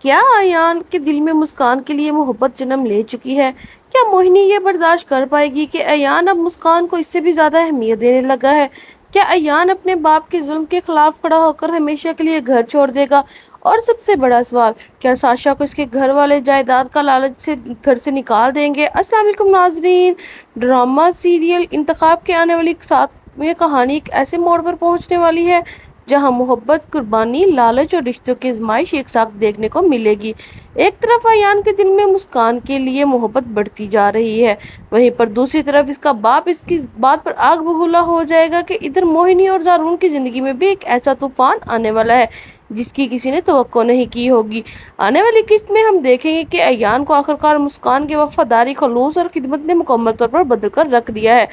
کیا ایان کے دل میں مسکان کے لیے محبت جنم لے چکی ہے؟ کیا موہنی یہ برداشت کر پائے گی کہ ایان اب مسکان کو اس سے بھی زیادہ اہمیت دینے لگا ہے؟ کیا ایان اپنے باپ کے ظلم کے خلاف کھڑا ہو کر ہمیشہ کے لیے گھر چھوڑ دے گا؟ اور سب سے بڑا سوال، کیا ساشا کو اس کے گھر والے جائیداد کا لالچ سے گھر سے نکال دیں گے؟ السلام علیکم ناظرین، ڈرامہ سیریل انتخاب کے آنے والی ساتھ میں کہانی ایک ایسے موڑ پر پہنچنے والی ہے جہاں محبت، قربانی، لالچ اور رشتوں کی آزمائش ایک ساتھ دیکھنے کو ملے گی۔ ایک طرف ایان کے دل میں مسکان کے لیے محبت بڑھتی جا رہی ہے، وہیں پر دوسری طرف اس کا باپ اس کی بات پر آگ بگولا ہو جائے گا کہ ادھر موہنی اور زارون کی زندگی میں بھی ایک ایسا طوفان آنے والا ہے جس کی کسی نے توقع نہیں کی ہوگی۔ آنے والی قسط میں ہم دیکھیں گے کہ ایان کو آخرکار مسکان کی وفاداری، خلوص اور خدمت نے مکمل طور پر بدل کر رکھ دیا ہے۔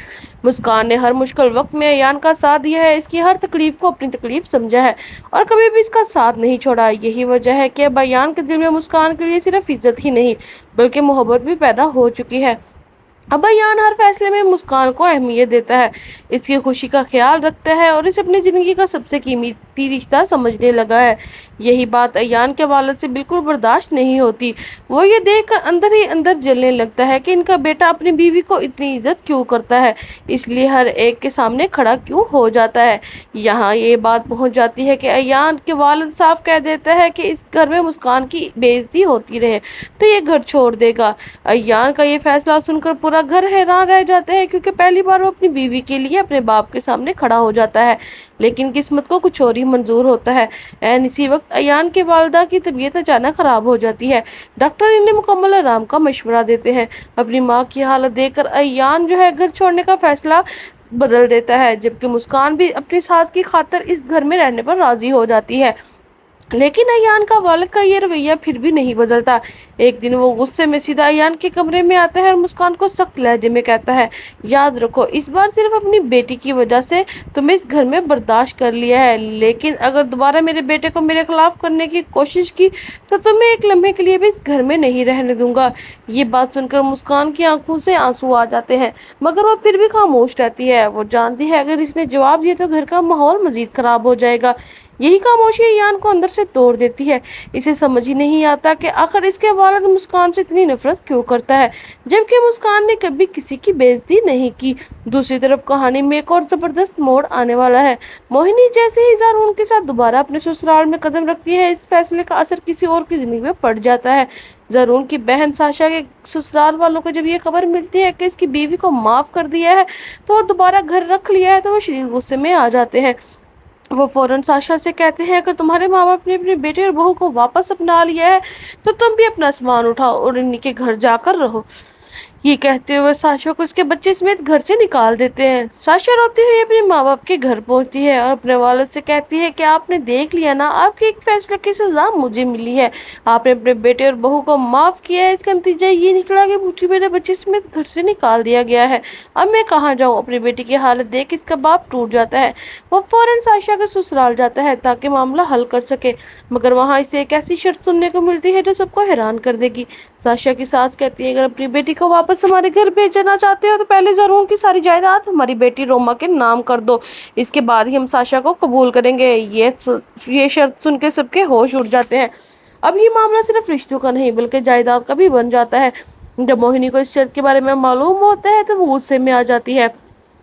مسکان نے ہر مشکل وقت میں ایان کا ساتھ دیا ہے، اس کی ہر تکلیف کو اپنی تکلیف سمجھا ہے اور کبھی بھی اس کا ساتھ نہیں چھوڑا۔ یہی وجہ ہے کہ اب ایان کے دل میں مسکان کے لیے صرف عزت ہی نہیں بلکہ محبت بھی پیدا ہو چکی ہے۔ اب ایان ہر فیصلے میں مسکان کو اہمیت دیتا ہے، اس کی خوشی کا خیال رکھتا ہے اور اسے اپنی زندگی کا سب سے قیمتی رشتہ سمجھنے لگا ہے۔ یہی بات ایان کے والد سے بالکل برداشت نہیں ہوتی۔ وہ یہ دیکھ کر اندر ہی اندر جلنے لگتا ہے کہ ان کا بیٹا اپنی بیوی کو اتنی عزت کیوں کرتا ہے، اس لیے ہر ایک کے سامنے کھڑا کیوں ہو جاتا ہے۔ یہاں یہ بات پہنچ جاتی ہے کہ ایان کے والد صاف کہہ دیتا ہے کہ اس گھر میں مسکان کی بے عزتی ہوتی رہے تو یہ گھر چھوڑ دے گا۔ ایان کا یہ فیصلہ سن کر پورا گھر حیران رہ جاتا ہے، کیونکہ پہلی بار وہ اپنی بیوی کے لیے اپنے باپ کے سامنے کھڑا ہو جاتا ہے، لیکن قسمت کو کچھ اور ہی منظور ہوتا ہے۔ اسی وقت ایان کی والدہ کی طبیعت اچانک خراب ہو جاتی ہے۔ ڈاکٹر انہیں مکمل آرام کا مشورہ دیتے ہیں۔ اپنی ماں کی حالت دیکھ کر ایان جو ہے گھر چھوڑنے کا فیصلہ بدل دیتا ہے، جبکہ مسکان بھی اپنی ساس کی خاطر اس گھر میں رہنے پر راضی ہو جاتی ہے۔ لیکن ایان کا والد کا یہ رویہ پھر بھی نہیں بدلتا۔ ایک دن وہ غصے میں سیدھا ایان کے کمرے میں آتا ہے اور مسکان کو سخت لہجے میں کہتا ہے، یاد رکھو اس بار صرف اپنی بیٹی کی وجہ سے تمہیں اس گھر میں برداشت کر لیا ہے، لیکن اگر دوبارہ میرے بیٹے کو میرے خلاف کرنے کی کوشش کی تو تمہیں ایک لمحے کے لیے بھی اس گھر میں نہیں رہنے دوں گا۔ یہ بات سن کر مسکان کی آنکھوں سے آنسو آ جاتے ہیں، مگر وہ پھر بھی خاموش رہتی ہے۔ وہ جانتی ہے اگر اس نے جواب دیا تو گھر کا ماحول مزید خراب ہو جائے گا۔ یہی خاموشی ایان کو اندر سے توڑ دیتی ہے۔ اسے سمجھ ہی نہیں آتا کہ آخر اس کے والد مسکان سے اتنی نفرت کیوں کرتا ہے، جبکہ مسکان نے کبھی کسی کی بے عزتی نہیں کی۔ دوسری طرف کہانی میں ایک اور زبردست موڑ آنے والا ہے۔ موہنی جیسے ہی زارون کے ساتھ دوبارہ اپنے سسرال میں قدم رکھتی ہے، اس فیصلے کا اثر کسی اور کی زندگی میں پڑ جاتا ہے۔ زارون کی بہن ساشا کے سسرال والوں کو جب یہ خبر ملتی ہے کہ اس کی بیوی کو معاف کر دیا ہے تو وہ دوبارہ گھر رکھ لیا ہے، تو وہ شدید غصے میں آ جاتے ہیں۔ وہ فوراً ساشا سے کہتے ہیں اگر تمہارے ماں باپ نے اپنے بیٹے اور بہو کو واپس اپنا لیا ہے تو تم بھی اپنا سامان اٹھاؤ اور انہیں کے گھر جا کر رہو۔ یہ کہتے ہوئے ساشا کو اس کے بچے سمیت گھر سے نکال دیتے ہیں۔ ساشا روتی ہوئی اپنے ماں باپ کے گھر پہنچتی ہے اور اپنے والد سے کہتی ہے کہ آپ نے دیکھ لیا نا، آپ کے ایک فیصلے کی سزا مجھے ملی ہے۔ آپ نے اپنے بیٹے اور بہو کو معاف کیا ہے، اس کا نتیجہ یہ نکلا کہ مجھے میرے بچے سمیت گھر سے نکال دیا گیا ہے۔ اب میں کہاں جاؤں؟ اپنی بیٹی کی حالت دیکھ اس کا باپ ٹوٹ جاتا ہے۔ وہ فوراً ساشا کے سسرال جاتا ہے تاکہ معاملہ حل کر سکے، مگر وہاں اسے ایک ایسی شرط سننے کو ملتی ہے جو سب کو حیران کر دے گی۔ ساشا کی ساس کہتی ہے اگر اپنی بیٹی کو واپس ہمارے گھر بھیجنا چاہتے ہو تو پہلے ضرور کی ساری جائیداد ہماری بیٹی روما کے نام کر دو، اس کے بعد ہی ہم ساشا کو قبول کریں گے۔ یہ شرط سن کے سب کے ہوش اڑ جاتے ہیں۔ اب یہ معاملہ صرف رشتوں کا نہیں بلکہ جائیداد کا بھی بن جاتا ہے۔ جب موہنی کو اس شرط کے بارے میں معلوم ہوتا ہے تو وہ غصے میں آ جاتی ہے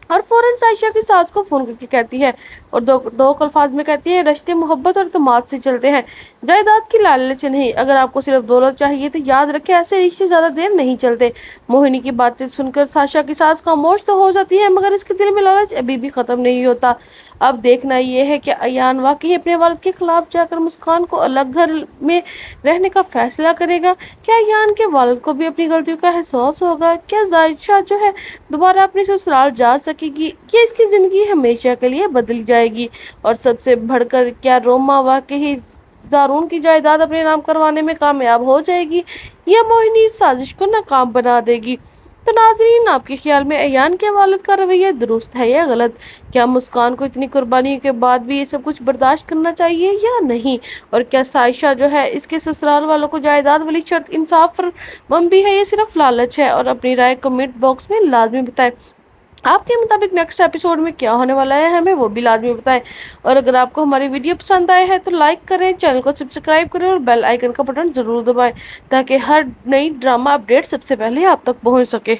اور فوراً ساشا کی ساس کو فون کر کے کہتی ہے اور دو الفاظ میں کہتی ہے، رشتے محبت اور اعتماد سے چلتے ہیں، جائیداد کی لالچ سے نہیں۔ اگر آپ کو صرف دولت چاہیے تو یاد رکھیں ایسے رشتے زیادہ دیر نہیں چلتے۔ موہنی کی باتیں سن کر ساشا کی ساس خاموش تو ہو جاتی ہے، مگر اس کے دل میں لالچ ابھی بھی ختم نہیں ہوتا۔ اب دیکھنا یہ ہے کہ ایان واقعی اپنے والد کے خلاف جا کر مسکان کو الگ گھر میں رہنے کا فیصلہ کرے گا۔ کیا ایان کے والد کو بھی اپنی غلطیوں کا احساس ہوگا؟ کیا زائشہ جو ہے دوبارہ اپنے سسرال جا سکے گی؟ کیا اس کی زندگی ہمیشہ کے لیے بدل جائے گی؟ اور سب سے بڑھ کر کیا روما واقعی زارون کی جائیداد اپنے نام کروانے میں کامیاب ہو جائے گی یا موہنی اس سازش کو ناکام بنا دے گی؟ تو ناظرین، آپ کے خیال میں ایان کے والد کا رویہ درست ہے یا غلط؟ کیا مسکان کو اتنی قربانیوں کے بعد بھی یہ سب کچھ برداشت کرنا چاہیے یا نہیں؟ اور کیا سائشہ جو ہے اس کے سسرال والوں کو جائیداد والی شرط انصاف پر مبنی ہے یا صرف لالچ ہے؟ اور اپنی رائے کمنٹ باکس میں لازمی بتائیں۔ آپ کے مطابق نیکسٹ ایپیسوڈ میں کیا ہونے والا ہے ہمیں وہ بھی لازمی بتائیں۔ اور اگر آپ کو ہماری ویڈیو پسند آئے ہے تو لائک کریں، چینل کو سبسکرائب کریں اور بیل آئیکن کا بٹن ضرور دبائیں تاکہ ہر نئی ڈرامہ اپڈیٹ سب سے پہلے آپ تک پہنچ سکے۔